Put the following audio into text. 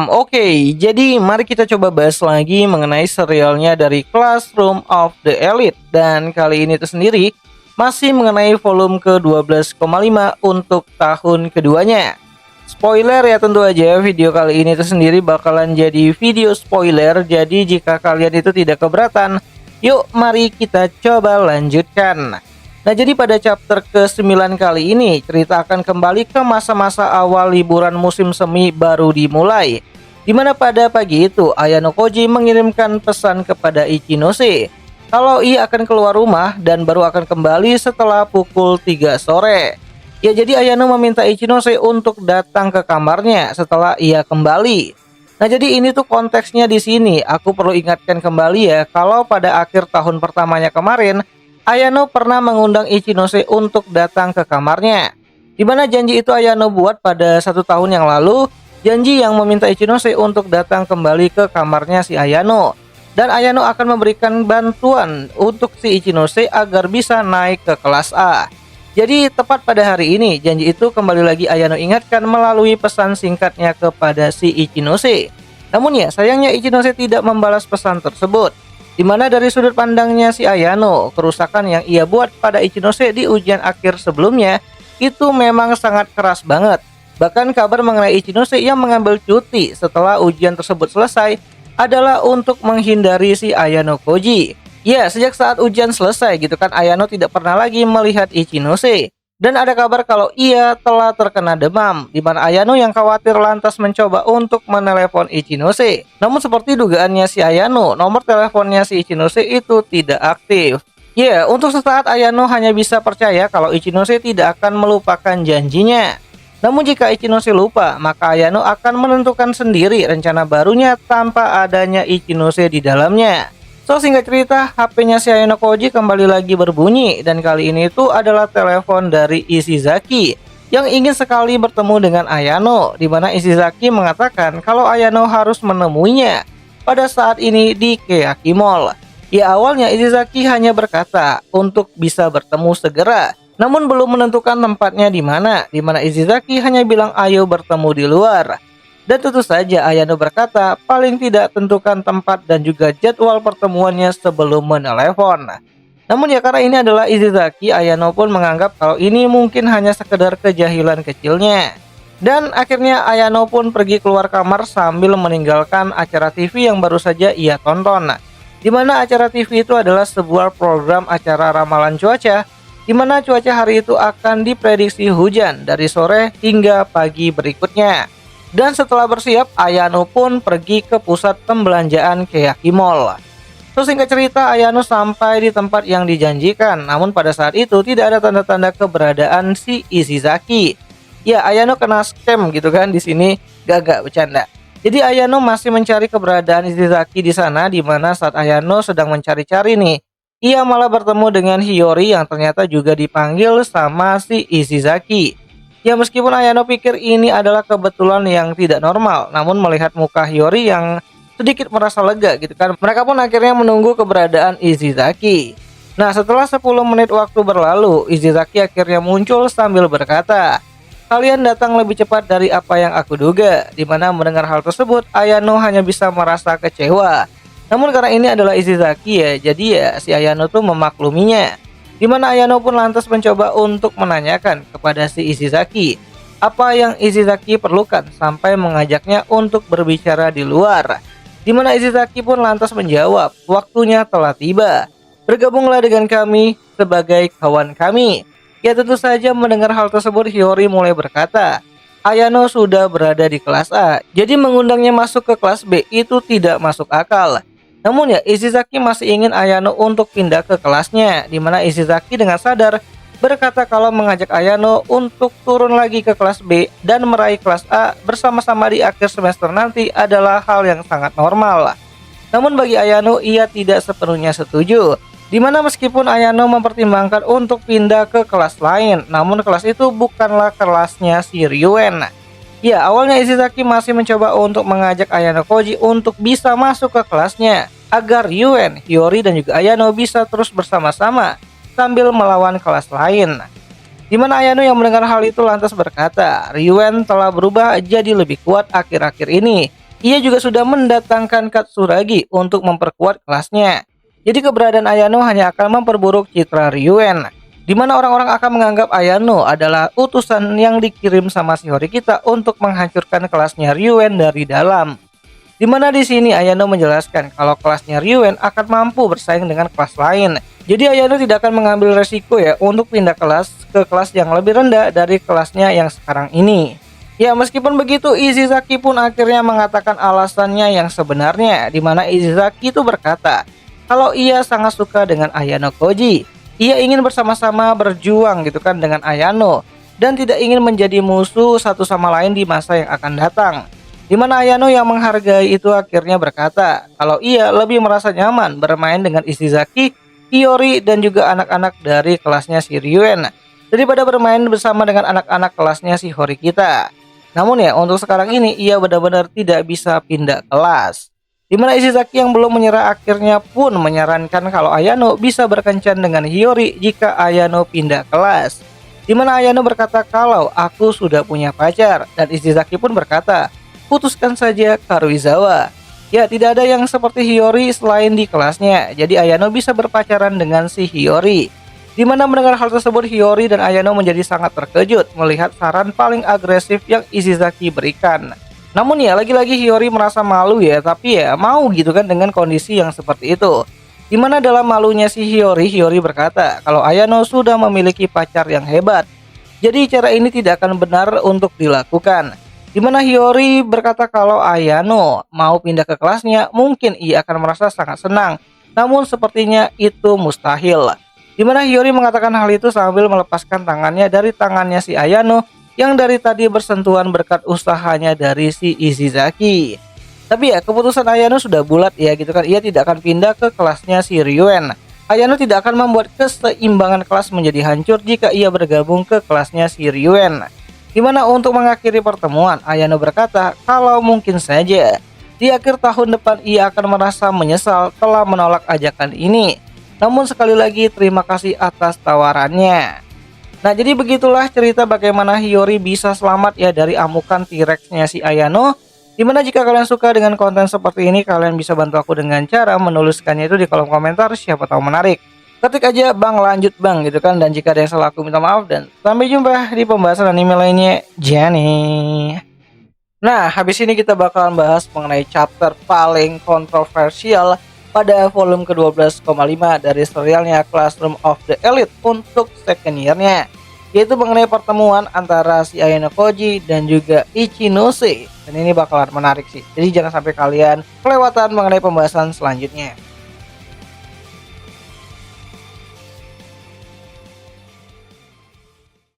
Oke, jadi mari kita coba bahas lagi mengenai serialnya dari Classroom of the Elite. Dan kali ini itu sendiri masih mengenai volume ke-12,5 untuk tahun keduanya. Spoiler ya, tentu aja video kali ini itu sendiri bakalan jadi video spoiler. Jadi jika kalian itu tidak keberatan, yuk mari kita coba lanjutkan. Nah, jadi pada chapter ke-9 kali ini, cerita akan kembali ke masa-masa awal liburan musim semi baru dimulai. Dimana pada pagi itu, Ayano Koji mengirimkan pesan kepada Ichinose kalau ia akan keluar rumah dan baru akan kembali setelah pukul 3 sore. Ya, jadi Ayano meminta Ichinose untuk datang ke kamarnya setelah ia kembali. Nah, jadi ini tuh konteksnya di sini. Aku perlu ingatkan kembali ya, kalau pada akhir tahun pertamanya kemarin, Ayano pernah mengundang Ichinose untuk datang ke kamarnya. Di mana janji itu Ayano buat pada 1 tahun yang lalu, janji yang meminta Ichinose untuk datang kembali ke kamarnya si Ayano. Dan Ayano akan memberikan bantuan untuk si Ichinose agar bisa naik ke kelas A. Jadi tepat pada hari ini, janji itu kembali lagi Ayano ingatkan melalui pesan singkatnya kepada si Ichinose. Namun ya, sayangnya Ichinose tidak membalas pesan tersebut. Dimana dari sudut pandangnya si Ayano, kerusakan yang ia buat pada Ichinose di ujian akhir sebelumnya itu memang sangat keras banget. Bahkan kabar mengenai Ichinose yang mengambil cuti setelah ujian tersebut selesai adalah untuk menghindari si Ayano Koji. Ya, sejak saat ujian selesai gitu kan, Ayano tidak pernah lagi melihat Ichinose. Dan ada kabar kalau ia telah terkena demam, di mana Ayano yang khawatir lantas mencoba untuk menelepon Ichinose. Namun seperti dugaannya si Ayano, nomor teleponnya si Ichinose itu tidak aktif. Ya, untuk sesaat Ayano hanya bisa percaya kalau Ichinose tidak akan melupakan janjinya. Namun jika Ichinose lupa, maka Ayano akan menentukan sendiri rencana barunya tanpa adanya Ichinose di dalamnya. So, singkat cerita, HP-nya si Ayano Koji kembali lagi berbunyi, dan kali ini itu adalah telepon dari Ishizaki yang ingin sekali bertemu dengan Ayano, di mana Ishizaki mengatakan kalau Ayano harus menemuinya pada saat ini di Keaki Mall. Ya, awalnya Ishizaki hanya berkata untuk bisa bertemu segera, namun belum menentukan tempatnya di mana Ishizaki hanya bilang ayo bertemu di luar. Dan tentu saja Ayano berkata paling tidak tentukan tempat dan juga jadwal pertemuannya sebelum menelepon. Namun ya, karena ini adalah Ishizaki, Ayano pun menganggap kalau ini mungkin hanya sekedar kejahilan kecilnya. Dan akhirnya Ayano pun pergi keluar kamar sambil meninggalkan acara TV yang baru saja ia tonton. Di mana acara TV itu adalah sebuah program acara ramalan cuaca, di mana cuaca hari itu akan diprediksi hujan dari sore hingga pagi berikutnya. Dan setelah bersiap, Ayano pun pergi ke pusat pembelanjaan Keaki Mall. Terus singkat cerita, Ayano sampai di tempat yang dijanjikan. Namun pada saat itu tidak ada tanda-tanda keberadaan si Ishizaki. Ya, Ayano kena scam gitu kan di sini, gagak bercanda. Jadi Ayano masih mencari keberadaan Ishizaki di sana, di mana saat Ayano sedang mencari-cari nih, ia malah bertemu dengan Hiyori yang ternyata juga dipanggil sama si Ishizaki. Ya, meskipun Ayano pikir ini adalah kebetulan yang tidak normal, namun melihat muka Hiyori yang sedikit merasa lega gitu kan, mereka pun akhirnya menunggu keberadaan Ishizaki. Nah, setelah 10 menit waktu berlalu, Ishizaki akhirnya muncul sambil berkata, "Kalian datang lebih cepat dari apa yang aku duga." Dimana mendengar hal tersebut, Ayano hanya bisa merasa kecewa. Namun karena ini adalah Ishizaki ya, jadi ya si Ayano tuh memakluminya. Di mana Ayano pun lantas mencoba untuk menanyakan kepada si Ishizaki apa yang Ishizaki perlukan sampai mengajaknya untuk berbicara di luar. Di mana Ishizaki pun lantas menjawab, waktunya telah tiba. Bergabunglah dengan kami sebagai kawan kami. Ya, tentu saja mendengar hal tersebut Hiyori mulai berkata, Ayano sudah berada di kelas A, jadi mengundangnya masuk ke kelas B itu tidak masuk akal. Namun ya, Ishizaki masih ingin Ayano untuk pindah ke kelasnya, di mana Ishizaki dengan sadar berkata kalau mengajak Ayano untuk turun lagi ke kelas B dan meraih kelas A bersama-sama di akhir semester nanti adalah hal yang sangat normal. Namun bagi Ayano, ia tidak sepenuhnya setuju, di mana meskipun Ayano mempertimbangkan untuk pindah ke kelas lain, namun kelas itu bukanlah kelasnya si Ryuen. Ya, awalnya Ishizaki masih mencoba untuk mengajak Ayano Koji untuk bisa masuk ke kelasnya, agar Ryuen, Hiyori, dan juga Ayano bisa terus bersama-sama sambil melawan kelas lain. Di mana Ayano yang mendengar hal itu lantas berkata, Ryuen telah berubah jadi lebih kuat akhir-akhir ini. Ia juga sudah mendatangkan Katsuragi untuk memperkuat kelasnya. Jadi keberadaan Ayano hanya akan memperburuk citra Ryuen, di mana orang-orang akan menganggap Ayano adalah utusan yang dikirim sama si Horikita untuk menghancurkan kelasnya Ryuen dari dalam. Di mana di sini Ayano menjelaskan kalau kelasnya Ryuen akan mampu bersaing dengan kelas lain. Jadi Ayano tidak akan mengambil resiko ya untuk pindah kelas ke kelas yang lebih rendah dari kelasnya yang sekarang ini. Ya meskipun begitu Ishizaki pun akhirnya mengatakan alasannya yang sebenarnya, di mana Ishizaki itu berkata kalau ia sangat suka dengan Ayano Koji. Ia ingin bersama-sama berjuang gitu kan dengan Ayano dan tidak ingin menjadi musuh satu sama lain di masa yang akan datang. Di mana Ayano yang menghargai itu akhirnya berkata kalau ia lebih merasa nyaman bermain dengan Ishizaki, Hiyori dan juga anak-anak dari kelasnya si Ryuen daripada bermain bersama dengan anak-anak kelasnya si Horikita. Namun ya untuk sekarang ini ia benar-benar tidak bisa pindah kelas. Di mana Ishizaki yang belum menyerah akhirnya pun menyarankan kalau Ayano bisa berkencan dengan Hiyori jika Ayano pindah kelas. Di mana Ayano berkata kalau aku sudah punya pacar dan Ishizaki pun berkata putuskan saja Karuizawa. Ya tidak ada yang seperti Hiyori selain di kelasnya. Jadi Ayano bisa berpacaran dengan si Hiyori. Di mana mendengar hal tersebut Hiyori dan Ayano menjadi sangat terkejut melihat saran paling agresif yang Ishizaki berikan. Namun ya lagi-lagi Hiyori merasa malu ya, tapi ya mau gitu kan dengan kondisi yang seperti itu. Di mana dalam malunya si Hiyori, Hiyori berkata kalau Ayano sudah memiliki pacar yang hebat. Jadi cara ini tidak akan benar untuk dilakukan. Di mana Hiyori berkata kalau Ayano mau pindah ke kelasnya, mungkin ia akan merasa sangat senang. Namun sepertinya itu mustahil. Di mana Hiyori mengatakan hal itu sambil melepaskan tangannya dari tangannya si Ayano yang dari tadi bersentuhan berkat usahanya dari si Ishizaki. Tapi ya keputusan Ayano sudah bulat ya gitu kan, ia tidak akan pindah ke kelasnya si Ryuen. Ayano tidak akan membuat keseimbangan kelas menjadi hancur jika ia bergabung ke kelasnya si Ryuen. Di mana untuk mengakhiri pertemuan, Ayano berkata kalau mungkin saja di akhir tahun depan ia akan merasa menyesal telah menolak ajakan ini. Namun sekali lagi terima kasih atas tawarannya. Nah jadi begitulah cerita bagaimana Hiyori bisa selamat ya dari amukan T-Rex-nya si Ayano. Dimana jika kalian suka dengan konten seperti ini, kalian bisa bantu aku dengan cara menuliskannya itu di kolom komentar, siapa tahu menarik. Ketik aja bang lanjut bang gitu kan, dan jika ada yang salah aku minta maaf dan sampai jumpa di pembahasan anime lainnya. Jani. Nah habis ini kita bakalan bahas mengenai chapter paling kontroversial pada volume ke-12,5 dari serialnya Classroom of the Elite untuk second year-nya, yaitu mengenai pertemuan antara si Ayano Koji dan juga Ichinose. Dan ini bakalan menarik sih, jadi jangan sampai kalian kelewatan mengenai pembahasan selanjutnya.